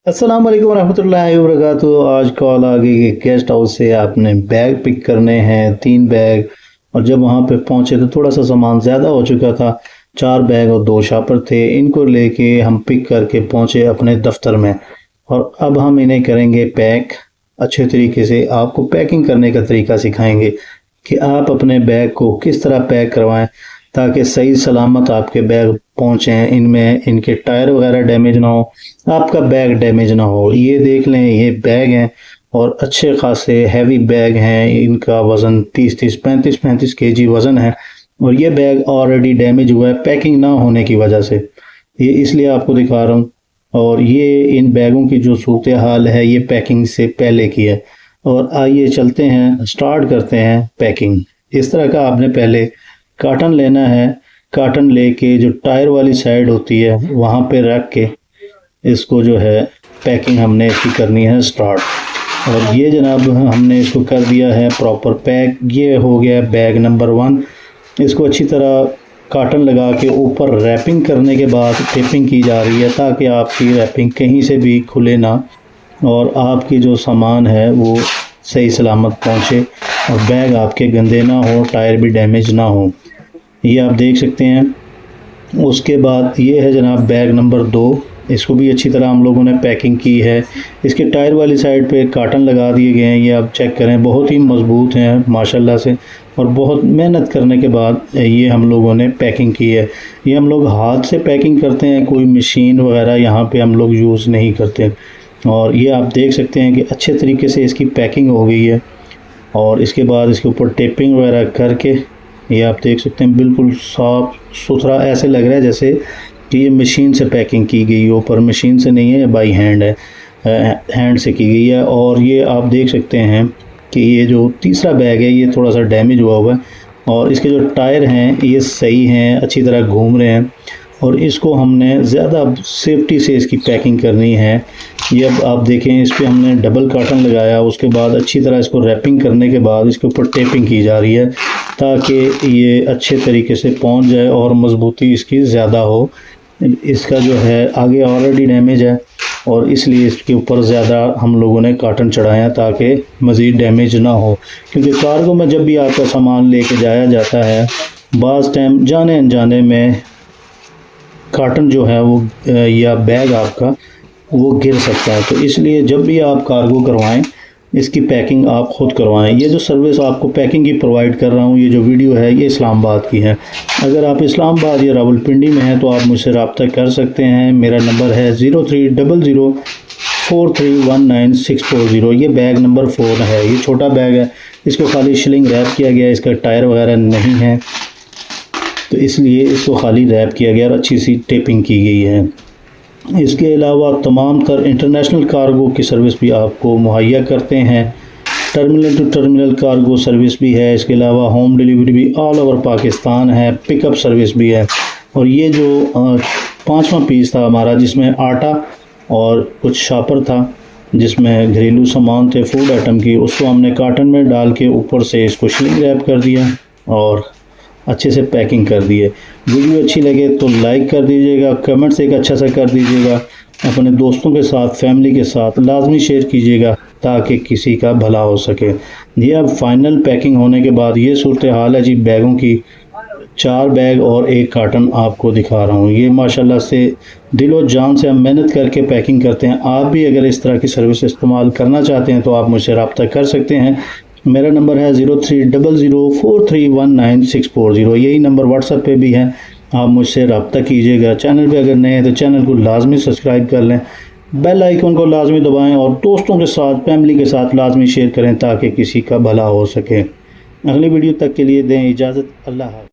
अस्सलाम वालेकुम रहमतुल्लाहि व बरकातुहू। आज कॉल आ गई कि गेस्ट हाउस से आपने बैग पिक करने हैं, 3 बैग। और जब वहाँ पे पहुँचे तो थोड़ा सा सामान ज़्यादा हो चुका था। 4 बैग और 2 शापर थे, इनको लेके हम पिक करके पहुँचे अपने दफ्तर में। और अब हम इन्हें करेंगे पैक अच्छे तरीके से। आपको पैकिंग करने का तरीका सिखाएंगे कि आप अपने बैग को किस तरह पैक करवाएं ताकि सही सलामत आपके बैग पहुँचें, इनमें इनके टायर वगैरह डैमेज ना हो, आपका बैग डैमेज ना हो। ये देख लें, ये बैग हैं और अच्छे खासे हैवी बैग हैं। इनका वज़न 30-30 35-35 केजी वज़न है और ये बैग ऑलरेडी डैमेज हुआ है पैकिंग ना होने की वजह से। ये इसलिए आपको दिखा रहा हूँ। और ये इन बैगों की जो सूरत हाल है ये पैकिंग से पहले की है। और आइए चलते हैं, स्टार्ट करते हैं पैकिंग। इस तरह का आपने पहले काटन लेना है। काटन लेके जो टायर वाली साइड होती है वहाँ पे रख के इसको जो है पैकिंग हमने इसकी करनी है स्टार्ट। और ये जनाब हमने इसको कर दिया है प्रॉपर पैक। ये हो गया बैग नंबर 1। इसको अच्छी तरह काटन लगा के ऊपर रैपिंग करने के बाद टेपिंग की जा रही है ताकि आपकी रैपिंग कहीं से भी खुले ना और आपकी जो सामान है वो सही सलामत पहुँचे और बैग आपके गंदे ना हो, टायर भी डैमेज ना हो। ये आप देख सकते हैं। उसके बाद ये है जनाब बैग नंबर 2। इसको भी अच्छी तरह हम लोगों ने पैकिंग की है। इसके टायर वाली साइड पे काटन लगा दिए गए हैं। ये आप चेक करें, बहुत ही मज़बूत हैं माशाल्लाह से। और बहुत मेहनत करने के बाद ये हम लोगों ने पैकिंग की है। ये हम लोग हाथ से पैकिंग करते हैं, कोई मशीन वगैरह यहाँ पे हम लोग यूज़ नहीं करते। और ये आप देख सकते हैं कि अच्छे तरीके से इसकी पैकिंग हो गई है। और इसके बाद इसके ऊपर टेपिंग वगैरह करके ये आप देख सकते हैं बिल्कुल साफ़ सुथरा ऐसे लग रहा है जैसे कि ये मशीन से पैकिंग की गई हो, पर मशीन से नहीं है, बाई हैंड है, हैंड से की गई है। और ये आप देख सकते हैं कि ये जो तीसरा बैग है ये थोड़ा सा डैमेज हुआ है और इसके जो टायर हैं ये सही हैं, अच्छी तरह घूम रहे हैं। और इसको हमने ज़्यादा सेफ्टी से इसकी पैकिंग करनी है। ये अब आप देखें, इस पर हमने डबल काटन लगाया, उसके बाद अच्छी तरह इसको रैपिंग करने के बाद इसके ऊपर टेपिंग की जा रही है ताकि ये अच्छे तरीके से पहुंच जाए और मज़बूती इसकी ज़्यादा हो। इसका जो है आगे ऑलरेडी डैमेज है और इसलिए इसके ऊपर ज़्यादा हम लोगों ने काटन चढ़ाया ताकि मज़ीद डैमेज ना हो। क्योंकि कार्गो में जब भी आपका सामान लेके जाया जाता है बाज़ टाइम जाने अनजाने में काटन जो है वो या बैग आपका वो गिर सकता है। तो इसलिए जब भी आप कार्गो करवाएं इसकी पैकिंग आप ख़ुद करवाएं। ये जो सर्विस आपको पैकिंग की प्रोवाइड कर रहा हूँ, ये जो वीडियो है ये इस्लामाबाद की है। अगर आप इस्लामाबाद या रावलपिंडी में हैं तो आप मुझसे रब्ता कर सकते हैं। मेरा नंबर है 03004319 ये बैग नंबर 4 है। ये छोटा बैग है, इसको खाली शिलिंग रैप किया गया है, इसका टायर वगैरह नहीं है तो इसलिए इसको खाली रैप किया गया और अच्छी सी टेपिंग की गई है। इसके अलावा तमाम तर इंटरनेशनल कार्गो की सर्विस भी आपको मुहैया करते हैं। Terminal to terminal cargo service भी है। इसके अलावा होम डिलीवरी भी ऑल ओवर पाकिस्तान है, पिकअप सर्विस भी है। और ये जो 5वां पीस था हमारा जिसमें आटा और कुछ शापर था, जिसमें घरेलू सामान थे फूड आइटम की, उसको हमने काटन में डाल के ऊपर से इसको शिलिंग रैप कर दिया और अच्छे से पैकिंग कर दी है। वीडियो अच्छी लगे तो लाइक कर दीजिएगा, कमेंट्स एक अच्छा सा कर दीजिएगा, अपने दोस्तों के साथ फैमिली के साथ लाजमी शेयर कीजिएगा ताकि किसी का भला हो सके। ये अब फाइनल पैकिंग होने के बाद ये सूरत हाल है जी बैगों की। 4 बैग और 1 काटन आपको दिखा रहा हूँ। ये माशाल्लाह से दिलो जान से हम मेहनत करके पैकिंग करते हैं। आप भी अगर इस तरह की सर्विस इस्तेमाल करना चाहते हैं तो आप मुझसे रब्ता कर सकते हैं। मेरा नंबर है 03004319 यही नंबर व्हाट्सएप पे भी है, आप मुझसे रब्ता कीजिएगा। चैनल पे अगर नए हैं तो चैनल को लाजमी सब्सक्राइब कर लें, बेल आइकन को लाजमी दबाएं और दोस्तों के साथ फैमिली के साथ लाजमी शेयर करें ताकि किसी का भला हो सके। अगली वीडियो तक के लिए दें इजाज़त। अल्लाह हाफ़िज़।